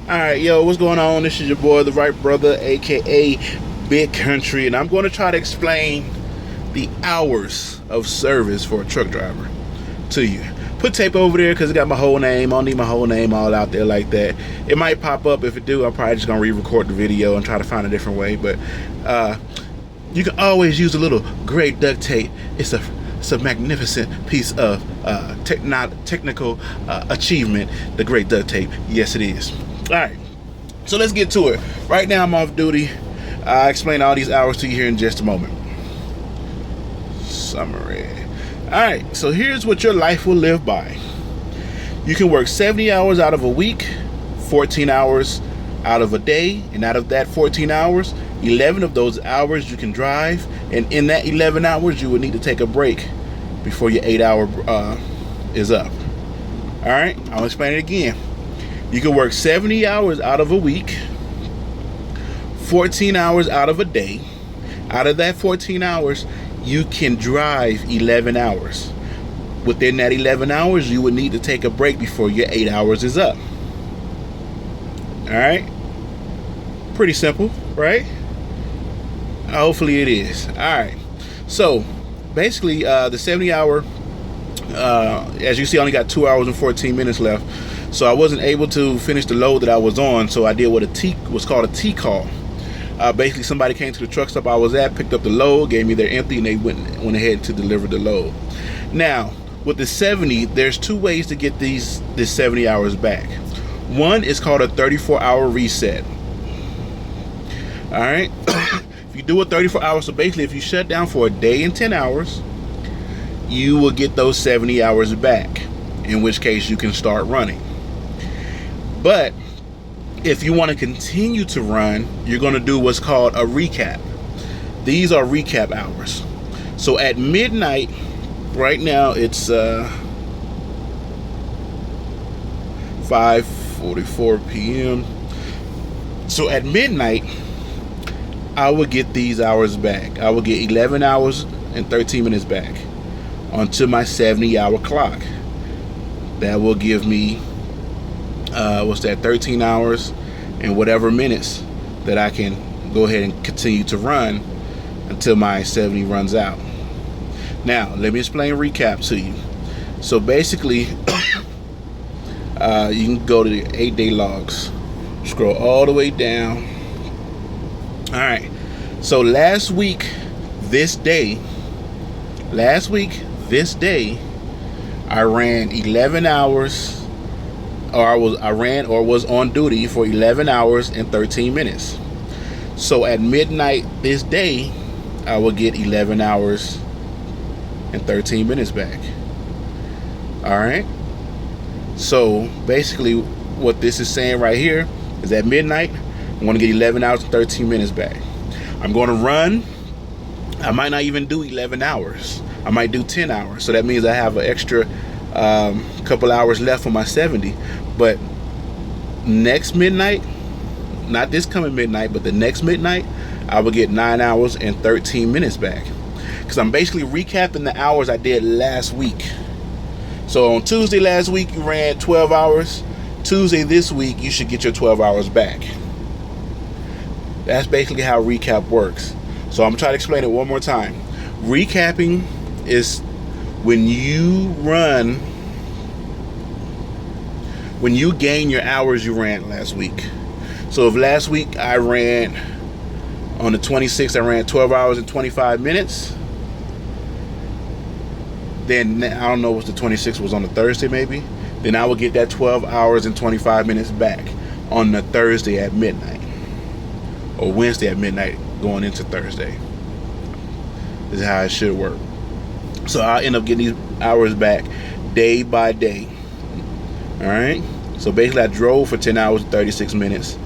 Alright, yo, what's going on? This is your boy, the Right Brother, aka Big Country, and I'm going to try to explain the hours of service for a truck driver to you. Put tape over there because it got my whole name. I don't need my whole name all out there like that. It might pop up. If it do, I'm probably just going to re-record the video and try to find a different way. But you can always use a little gray duct tape. It's a magnificent piece of technical achievement, the great duct tape. Yes, it is. All right, so let's get to it. Right now, I'm off duty. I'll explain all these hours to you here in just a moment. Summary. All right, so here's what your life will live by. You can work 70 hours out of a week, 14 hours out of a day, and out of that 14 hours, 11 of those hours you can drive, and in that 11 hours, you will need to take a break before your 8-hour is up. All right, I'll explain it again. You can work 70 hours out of a week, 14 hours out of a day. Out of that 14 hours, you can drive 11 hours. Within that 11 hours, you would need to take a break before your 8 hours is up. All right? Pretty simple, right? Hopefully it is. All right. So, basically, the 70-hour, as you see, I only got 2 hours and 14 minutes left. So I wasn't able to finish the load that I was on, so I did what was called a T call. Basically, somebody came to the truck stop I was at, picked up the load, gave me their empty, and they went ahead to deliver the load. Now, with the 70, there's two ways to get this 70 hours back. One is called a 34-hour reset. All right? If you do a 34 hours, so basically if you shut down for a day and 10 hours, you will get those 70 hours back, in which case you can start running. But if you want to continue to run, you're going to do what's called a recap. These are recap hours. So at midnight, right now it's 5:44 p.m. So at midnight, I will get these hours back. I will get 11 hours and 13 minutes back onto my 70-hour clock. That will give me 13 hours and whatever minutes that I can go ahead and continue to run until my 70 runs out. Now, let me explain recap to you. So basically, you can go to the 8-day logs, scroll all the way down. All right, so last week this day, I ran 11 hours, or I ran or was on duty for 11 hours and 13 minutes. So at midnight this day, I will get 11 hours and 13 minutes back. All right. So basically what this is saying right here is at midnight, I'm going to get 11 hours and 13 minutes back. I'm going to run. I might not even do 11 hours. I might do 10 hours. So that means I have an extra couple hours left for my 70. But next midnight, not this coming midnight, but the next midnight, I will get 9 hours and 13 minutes back. Because I'm basically recapping the hours I did last week. So on Tuesday last week, you ran 12 hours. Tuesday this week, you should get your 12 hours back. That's basically how recap works. So I'm going to try to explain it one more time. Recapping is when you gain your hours you ran last week. So if last week I ran, on the 26th, I ran 12 hours and 25 minutes. Then, I don't know what the 26th was, on the Thursday maybe. Then I will get that 12 hours and 25 minutes back on the Thursday at midnight. Or Wednesday at midnight going into Thursday. This is how it should work. So I'll end up getting these hours back day by day. All right. So basically, I drove for 10 hours and 36 minutes,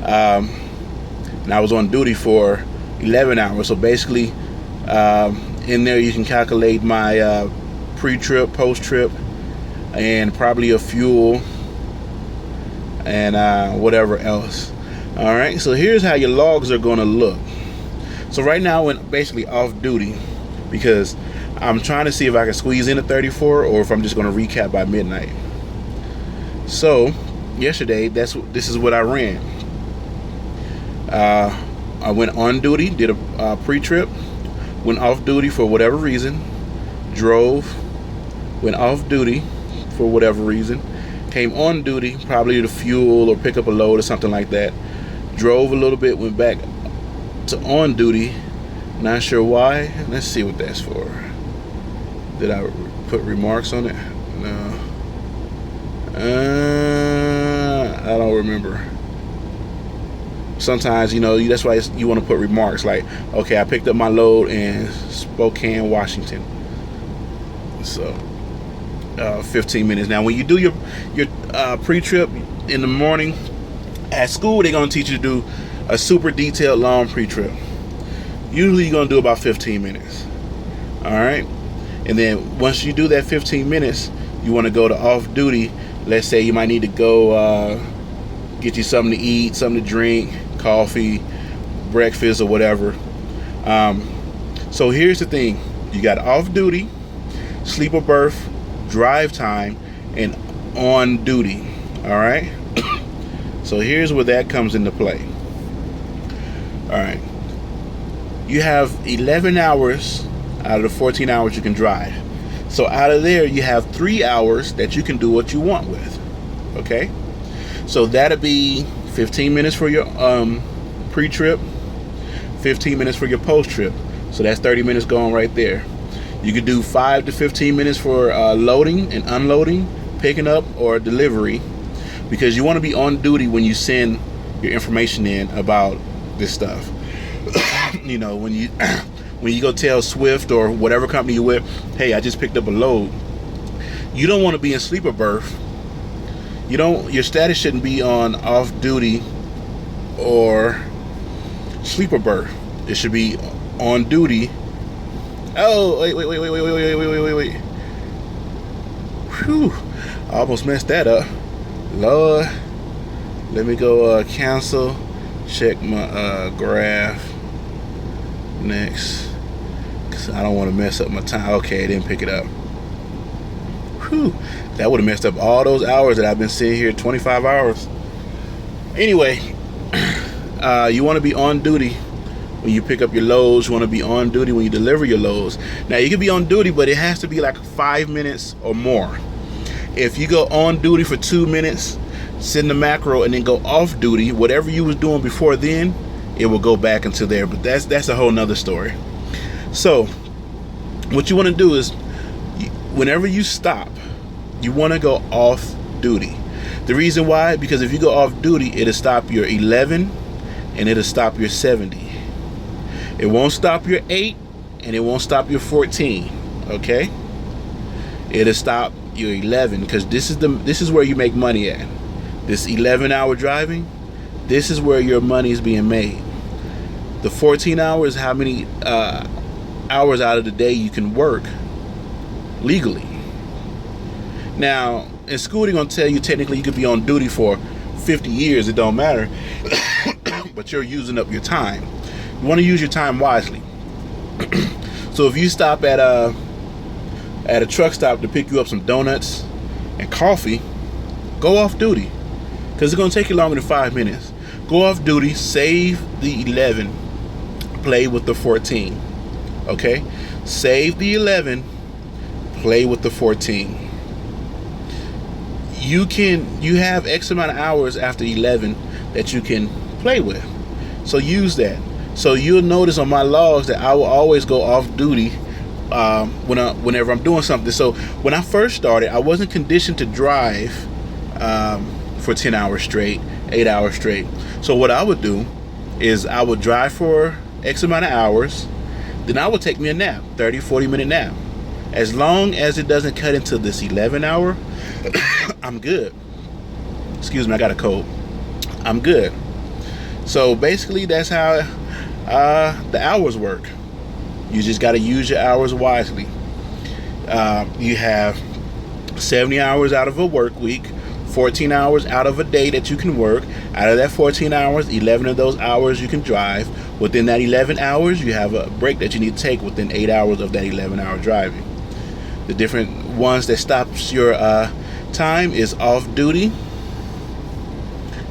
and I was on duty for 11 hours. So basically, in there you can calculate my pre-trip, post-trip, and probably a fuel and whatever else. All right. So here's how your logs are going to look. So right now, I went basically off duty because I'm trying to see if I can squeeze in a 34 or if I'm just going to recap by midnight. So yesterday, this is what I ran. I went on duty, did a pre-trip, went off duty for whatever reason, drove, went off duty for whatever reason, came on duty, probably to fuel or pick up a load or something like that, drove a little bit, went back to on duty, not sure why. Let's see what that's for. Did I put remarks on it? No. I don't remember. Sometimes, that's why you want to put remarks like, okay, I picked up my load in Spokane, Washington. So 15 minutes. Now when you do your pre-trip in the morning at school, they're going to teach you to do a super detailed long pre-trip. Usually you're going to do about 15 minutes. All right, and then once you do that 15 minutes, you want to go to off duty. Let's say you might need to go get you something to eat, something to drink, coffee, breakfast, or whatever. So here's the thing: you got off duty, sleeper berth, drive time, and on duty. All right. So here's where that comes into play. All right. You have 11 hours out of the 14 hours you can drive. So out of there, you have 3 hours that you can do what you want with. Okay. So that'll be 15 minutes for your pre-trip, 15 minutes for your post-trip. So that's 30 minutes going right there. You could do 5 to 15 minutes for loading and unloading, picking up, or delivery, because you want to be on duty when you send your information in about this stuff. When you go tell Swift or whatever company you're with, hey, I just picked up a load, you don't want to be in sleeper berth. Your status shouldn't be on off duty or sleeper berth. It should be on duty. Oh, wait. Whew. I almost messed that up. Lord. Let me go cancel. Check my graph. Next. Because I don't want to mess up my time. Okay, I didn't pick it up. Whew. That would have messed up all those hours that I've been sitting here, 25 hours. Anyway, you want to be on duty when you pick up your loads. You want to be on duty when you deliver your loads. Now, you can be on duty, but it has to be like 5 minutes or more. If you go on duty for 2 minutes, send the macro, and then go off duty, whatever you was doing before then, it will go back into there. But that's a whole nother story. So what you want to do is, whenever you stop, you want to go off duty. The reason why, because if you go off duty, it'll stop your 11 and it'll stop your 70. It won't stop your 8 and it won't stop your 14. Okay, it'll stop your 11, because this is where you make money at. This 11-hour driving, this is where your money is being made. The 14 hours, how many hours out of the day you can work legally. Now, in school, they're going to tell you technically you could be on duty for 50 years. It don't matter. But you're using up your time. You want to use your time wisely. So if you stop at a truck stop to pick you up some donuts and coffee, go off duty, because it's going to take you longer than 5 minutes. Go off duty, save the 11, play with the 14. Okay? Save the 11, play with the 14. You have X amount of hours after 11 that you can play with. So use that. So you'll notice on my logs that I will always go off duty whenever I'm doing something. So when I first started, I wasn't conditioned to drive for 10 hours straight, 8 hours straight. So what I would do is I would drive for X amount of hours, then I would take me a nap, 30-40 minute nap. As long as it doesn't cut into this 11 hour, I'm good. Excuse me, I got a cold. I'm good. So basically that's how the hours work. You just got to use your hours wisely. You have 70 hours out of a work week, 14 hours out of a day that you can work. Out of that 14 hours, 11 of those hours you can drive. Within that 11 hours, you have a break that you need to take within 8 hours of that 11-hour driving. The different ones that stops your time is off duty,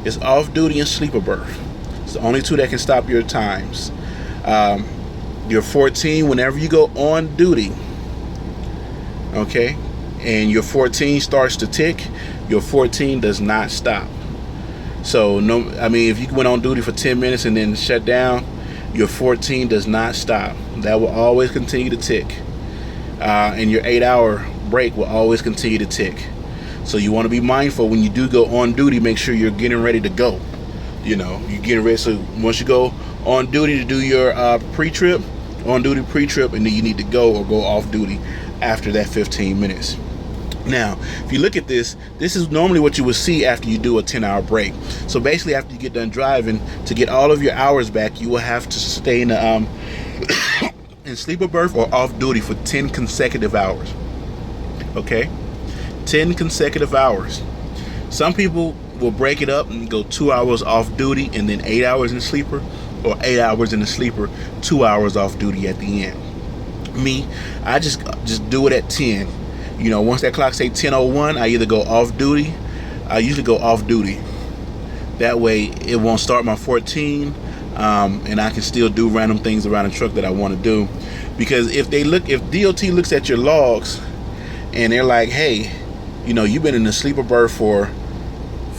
It's off duty and sleeper berth. It's the only two that can stop your times. Your 14, whenever you go on duty, okay, and your 14 starts to tick, your 14 does not stop. So no, I mean, if you went on duty for 10 minutes and then shut down, your 14 does not stop. That will always continue to tick. And your 8-hour break will always continue to tick. So you want to be mindful when you do go on duty. Make sure you're getting ready to go. You know, you're getting ready. So once you go on duty to do your pre-trip, on duty pre-trip, and then you need to go or go off duty after that 15 minutes. Now, if you look at this, this is normally what you would see after you do a 10-hour break. So basically, after you get done driving, to get all of your hours back, you will have to stay in the in sleeper berth or off duty for 10 consecutive hours. Okay, 10 consecutive hours. Some people will break it up and go 2 hours off duty and then 8 hours in sleeper, or 8 hours in the sleeper, 2 hours off duty at the end. Me, I just do it at 10. You know, once that clock say 10:01, I either go off duty. I usually go off duty. That way it won't start my 14, and I can still do random things around the truck that I want to do. Because if DOT looks at your logs and they're like, hey, you know, you've been in the sleeper berth for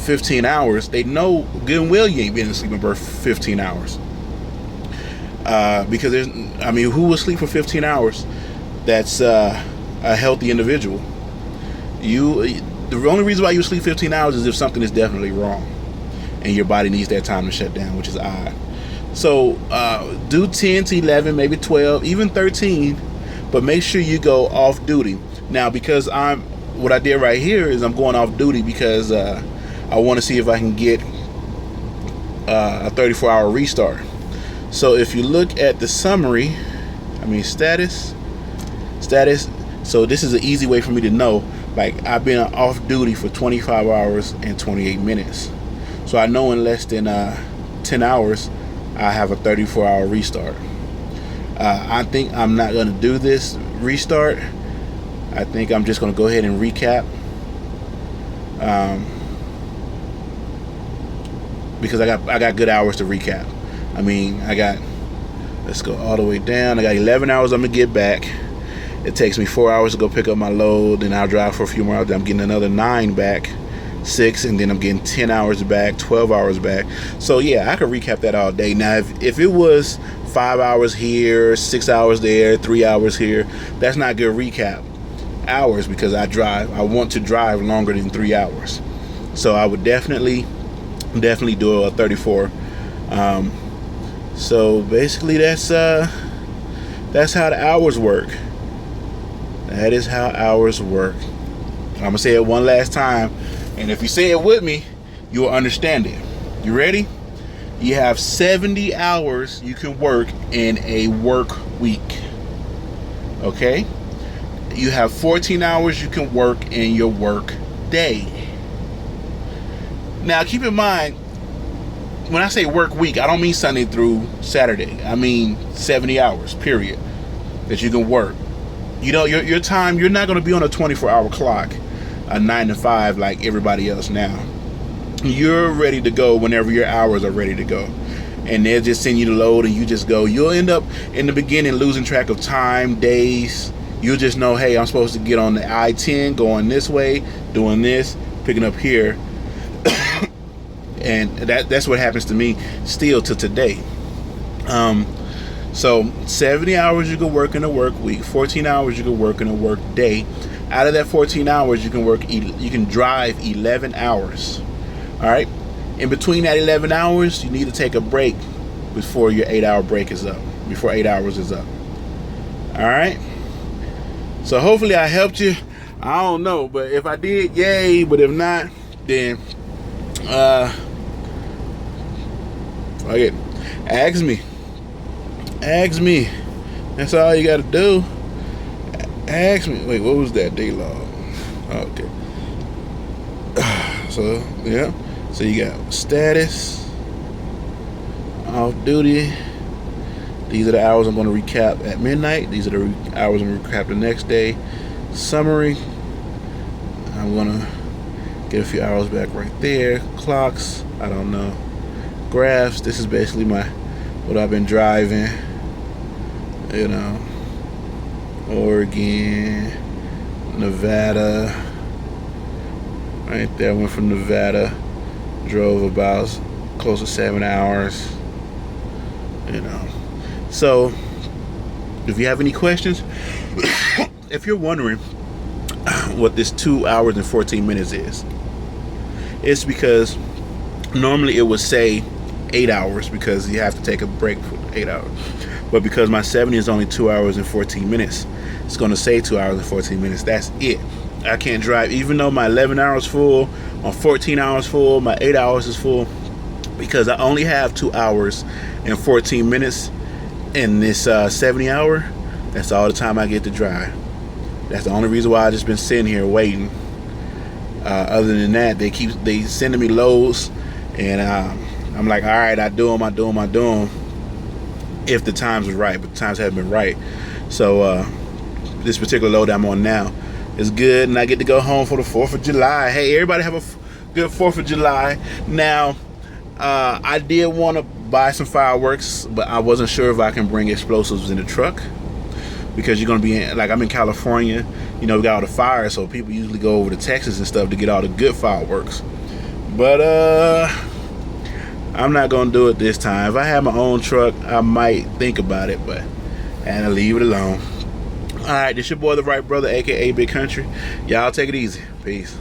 15 hours, they know good and well you ain't been in the sleeper berth for 15 hours. Because who will sleep for 15 hours? That's a healthy individual. The only reason why you sleep 15 hours is if something is definitely wrong and your body needs that time to shut down, which is odd. So do 10 to 11, maybe 12, even 13, but make sure you go off duty. Now, because what I did right here is I'm going off duty because I want to see if I can get a 34-hour restart. So if you look at the summary, status. So this is an easy way for me to know, like, I've been off duty for 25 hours and 28 minutes. So I know in less than 10 hours, I have a 34-hour restart. I think I'm not going to do this restart. I think I'm just going to go ahead and recap. Because I got good hours to recap. Let's go all the way down. I got 11 hours I'm going to get back. It takes me 4 hours to go pick up my load, and I'll drive for a few more hours. I'm getting another 9 back, 6, and then I'm getting 10 hours back, 12 hours back. So yeah, I could recap that all day. Now, if it was 5 hours here, 6 hours there, 3 hours here, that's not good recap hours, because I want to drive longer than 3 hours. So I would definitely do a 34. So basically that's how the hours work. That is how hours work. I'm gonna say it one last time, and if you say it with me, you will understand it. You ready? You have 70 hours you can work in a work week. Okay? You have 14 hours you can work in your work day. Now keep in mind, when I say work week, I don't mean Sunday through Saturday. I mean 70 hours, period, that you can work. You know, your time, you're not going to be on a 24-hour clock, a 9 to 5 like everybody else now. You're ready to go whenever your hours are ready to go. And they'll just send you the load and you just go. You'll end up in the beginning losing track of time, days. You'll just know, hey, I'm supposed to get on the I-10, going this way, doing this, picking up here. And that's what happens to me still to today. So 70 hours you can work in a work week, 14 hours you can work in a work day. Out of that 14 hours, you can drive 11 hours. All right. In between that 11 hours, you need to take a break before your 8-hour break is up, before 8 hours is up. All right. So hopefully I helped you. I don't know, but if I did, yay. But if not, then fuck it. Ask me. That's all you gotta do. Ask me. Wait, what was that day log? Okay. So yeah. So you got status, off duty. These are the hours I'm going to recap at midnight. These are the hours I'm going to recap the next day. Summary. I'm going to Get a few hours back right there. Clocks, I don't know. Graphs, this is basically what I've been driving. You know, Oregon, Nevada. Right there, I went from Nevada, drove about close to 7 hours. You know, so if you have any questions, if you're wondering what this 2 hours and 14 minutes is, it's because normally it would say 8 hours because you have to take a break for 8 hours. But because my 70 is only 2 hours and 14 minutes, it's going to say 2 hours and 14 minutes. That's it. I can't drive, even though my 11 hours full, my 14 hours full, my 8 hours is full, because I only have 2 hours and 14 minutes in this 70 hour. That's all the time I get to drive. That's the only reason why I just been sitting here waiting. Other than that, they sending me loads, and I'm like, all right, I do them. If the times are right, but the times haven't been right. So this particular load I'm on now is good, and I get to go home for the 4th of July. Hey, everybody have a good 4th of July. Now, I did want to buy some fireworks, but I wasn't sure if I can bring explosives in the truck, because you're going to be I'm in California. You know, we got all the fires, so people usually go over to Texas and stuff to get all the good fireworks. But I'm not going to do it this time. If I had my own truck, I might think about it, and I leave it alone. All right, this your boy, The Right Brother, a.k.a. Big Country. Y'all take it easy. Peace.